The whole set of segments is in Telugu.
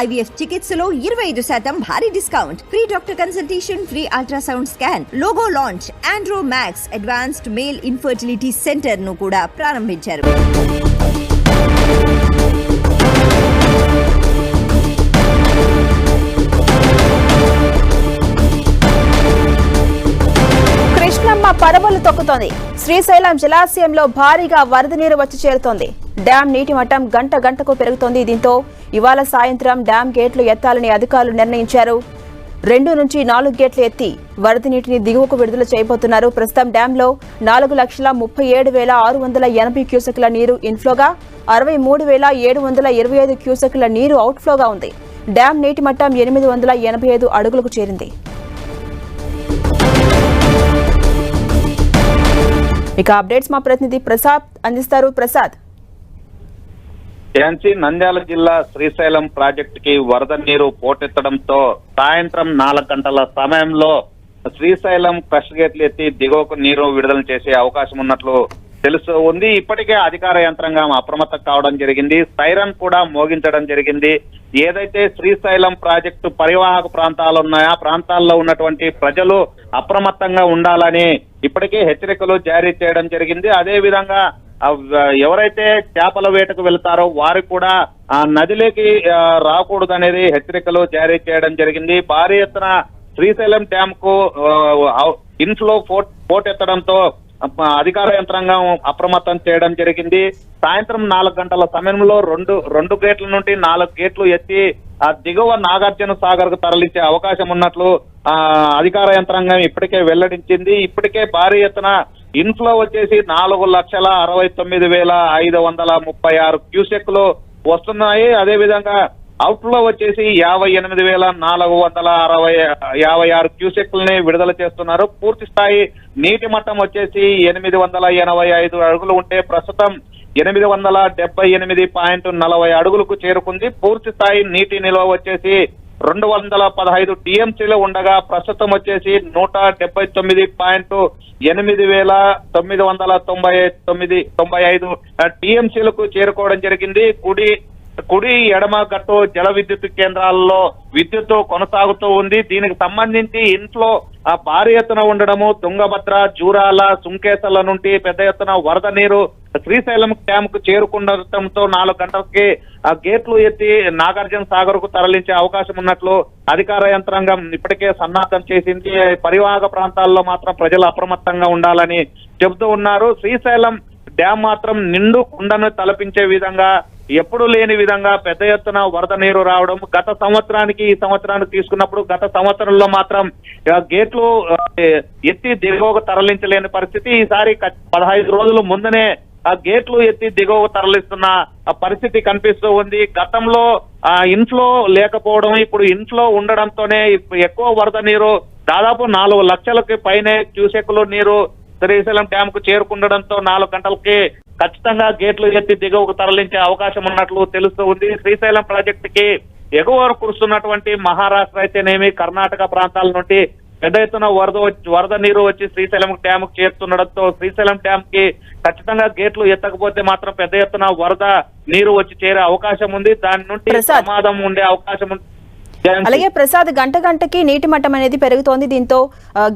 IVF చికిత్సలో 25% భారీ discount, free doctor consultation, free ultrasound scan, logo launch, Andro max advanced male infertility centre ను కూడా ప్రారంభించారు. కృష్ణమ్మ పరవలు తొక్కుతోంది. శ్రీశైలం జలాశయంలో భారీగా వరద నీరు వచ్చి చేరుతోంది. డ్యాం నీటి మట్టం గంట గంటకు పెరుగుతోంది. దీంతో ఇవాళ సాయంత్రం డ్యాం గేట్లు ఎత్తాలని అధికారులు నిర్ణయించారు. 2 నుంచి 4 గేట్లు ఎత్తి వరద నీటిని దిగువకు విడుదల చేయబోతున్నారు. ప్రస్తుతం డ్యాంలో 4,37,680 క్యూసెక్ల నీరు ఇన్ఫ్లోగా, 63,725 క్యూసెక్ల నీరు అవుట్ఫ్లోగా ఉంది. డ్యాం నీటి మట్టం 885 అడుగులకు చేరింది. ఇక అప్డేట్స్ మా ప్రతినిధి ప్రసాద్ అందిస్తారు. ప్రసాద్, నంద్యాల జిల్లా శ్రీశైలం ప్రాజెక్టుకి వరద నీరు పోటెత్తడంతో సాయంత్రం 4 గంటల సమయంలో శ్రీశైలం క్రష్ గేట్లు ఎత్తి దిగువకు నీరు విడుదల చేసే అవకాశం ఉన్నట్లు తెలుసు ఉంది. ఇప్పటికే అధికార యంత్రాంగం అప్రమత్తం కావడం జరిగింది. సైరన్ కూడా మోగించడం జరిగింది. ఏదైతే శ్రీశైలం ప్రాజెక్టు పరివాహక ప్రాంతాలు ఉన్నాయో ఆ ప్రాంతాల్లో ఉన్నటువంటి ప్రజలు అప్రమత్తంగా ఉండాలని ఇప్పటికే హెచ్చరికలు జారీ చేయడం జరిగింది. అదే విధంగా ఎవరైతే చేపల వేటకు వెళ్తారో వారు కూడా ఆ నదిలోకి రాకూడదు అనేది హెచ్చరికలు జారీ చేయడం జరిగింది. భారీ ఎత్తున శ్రీశైలం డ్యామ్ కు ఇన్ఫ్లో పోటెత్తడంతో అధికార యంత్రాంగం అప్రమత్తం చేయడం జరిగింది. సాయంత్రం 4 గంటల సమయంలో రెండు గేట్ల నుండి 4 గేట్లు ఎత్తి ఆ దిగువ నాగార్జున సాగర్ కు తరలించే అవకాశం ఉన్నట్లు అధికార యంత్రాంగం ఇప్పటికే వెల్లడించింది. ఇప్పటికే భారీ ఎత్తున ఇన్ఫ్లో వచ్చేసి 4,69,536 క్యూసెక్లు వస్తున్నాయి. అదేవిధంగా అవుట్లో వచ్చేసి 58,456 క్యూసెక్లని విడుదల చేస్తున్నారు. పూర్తి స్థాయి నీటి మట్టం వచ్చేసి 885 అడుగులు ఉంటే ప్రస్తుతం 878.40 అడుగులకు చేరుకుంది. పూర్తి స్థాయి నీటి నిల్వ వచ్చేసి 215 టీఎంసీలు ఉండగా ప్రస్తుతం వచ్చేసి 178,895 టీఎంసీలకు చేరుకోవడం జరిగింది. కుడి ఎడమ గట్టు జల విద్యుత్ కేంద్రాల్లో విద్యుత్ కొనసాగుతూ ఉంది. దీనికి సంబంధించి ఇంట్లో భారీ ఎత్తున ఉండడము, తుంగభద్ర, జూరాల, సుంకేసల నుండి పెద్ద ఎత్తున వరద నీరు శ్రీశైలం డ్యామ్ కు చేరుకుండటంతో 4 గంటలకి ఆ గేట్లు ఎత్తి నాగార్జున సాగర్ కు తరలించే అవకాశం ఉన్నట్లు అధికార యంత్రాంగం ఇప్పటికే సన్నాహం చేసింది. పరివాహక ప్రాంతాల్లో మాత్రం ప్రజలు అప్రమత్తంగా ఉండాలని చెబుతూ ఉన్నారు. శ్రీశైలం డ్యామ్ మాత్రం నిండు కుండను తలపించే విధంగా ఎప్పుడు లేని విధంగా పెద్ద ఎత్తున వరద నీరు రావడం, గత సంవత్సరానికి ఈ సంవత్సరానికి తీసుకున్నప్పుడు గత సంవత్సరంలో మాత్రం గేట్లు ఎత్తి దిగువకు తరలించలేని పరిస్థితి. ఈసారి 15 రోజుల ముందనే ఆ గేట్లు ఎత్తి దిగువకు తరలిస్తున్న పరిస్థితి కనిపిస్తూ ఉంది. గతంలో ఇన్ఫ్లో లేకపోవడం, ఇప్పుడు ఇన్ఫ్లో ఉండడంతోనే ఎక్కువ వరద నీరు దాదాపు 4 లక్షలకి పైనే క్యూసెక్లు నీరు శ్రీశైలం డ్యామ్ కు చేరుకుండడంతో 4 గంటలకి ఖచ్చితంగా గేట్లు ఎత్తి దిగువకు తరలించే అవకాశం ఉన్నట్లు తెలుస్తూ ఉంది. శ్రీశైలం ప్రాజెక్టుకి ఎగువ కురుస్తున్నటువంటి మహారాష్ట్ర అయితేనేమి, కర్ణాటక ప్రాంతాల నుండి పెద్ద ఎత్తున వరద నీరు వచ్చి శ్రీశైలం డ్యామ్ కు చేరుతుండడంతో శ్రీశైలం డ్యామ్ కి ఖచ్చితంగా గేట్లు ఎత్తకపోతే మాత్రం పెద్ద ఎత్తున వరద నీరు వచ్చి చేరే అవకాశం ఉంది. దాని నుండి ప్రమాదం ఉండే అవకాశం ఉంది. అలాగే ప్రసాద్, గంటకి నీటి మట్టం అనేది పెరుగుతోంది. దీంతో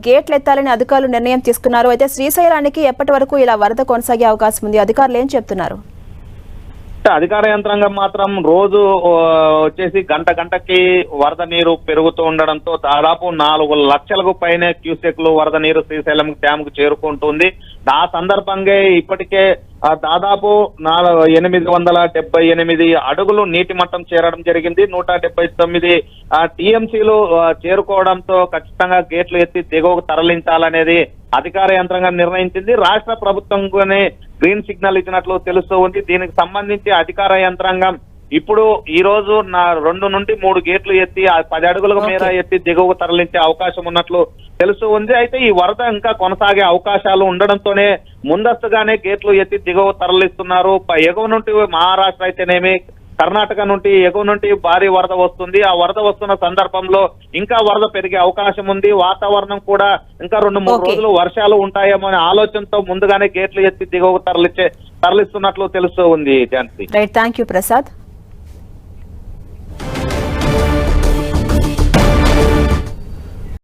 గేట్లు ఎత్తాలని అధికారులు నిర్ణయం తీసుకున్నారు. అయితే శ్రీశైలానికి ఎప్పటి వరకు ఇలా వరద కొనసాగే అవకాశం ఉంది? అధికారులు ఏం చెప్తున్నారు? అధికార యంత్రాంగం మాత్రం రోజు వచ్చేసి గంటకి వరద నీరు పెరుగుతూ ఉండడంతో దాదాపు 4 లక్షలకు పైనే క్యూసెక్లు వరద నీరు శ్రీశైలం డ్యామ్ కు చేరుకుంటుంది. ఆ సందర్భంగా ఇప్పటికే దాదాపు 878 అడుగులు నీటి మట్టం చేరడం జరిగింది. 179 టీఎంసీలు చేరుకోవడంతో ఖచ్చితంగా గేట్లు ఎత్తి దిగువకు తరలించాలనేది అధికార యంత్రాంగం నిర్ణయించింది. రాష్ట్ర ప్రభుత్వంలోనే గ్రీన్ సిగ్నల్ ఇచ్చినట్లు తెలుస్తూ ఉంది. దీనికి సంబంధించి అధికార యంత్రాంగం ఇప్పుడు ఈ రోజు 2 నుండి 3 గేట్లు ఎత్తి 10 అడుగుల మేర ఎత్తి దిగువకు తరలించే అవకాశం ఉన్నట్లు తెలుస్తూ ఉంది. అయితే ఈ వరద ఇంకా కొనసాగే అవకాశాలు ఉండడంతోనే ముందస్తుగానే గేట్లు ఎత్తి దిగువ తరలిస్తున్నారు. ఎగువ నుండి మహారాష్ట్ర అయితేనేమి, కర్ణాటక నుండి ఎగువ నుండి భారీ వరద వస్తుంది. ఆ వరద వస్తున్న సందర్భంలో ఇంకా వరద పెరిగే అవకాశం ఉంది. వాతావరణం కూడా ఇంకా 2-3 రోజులు వర్షాలు ఉంటాయేమో అనే ఆలోచనతో ముందుగానే గేట్లు ఎత్తి దిగువకు తరలిస్తున్నట్లు తెలుస్తూ ఉంది. Thank you Prasad.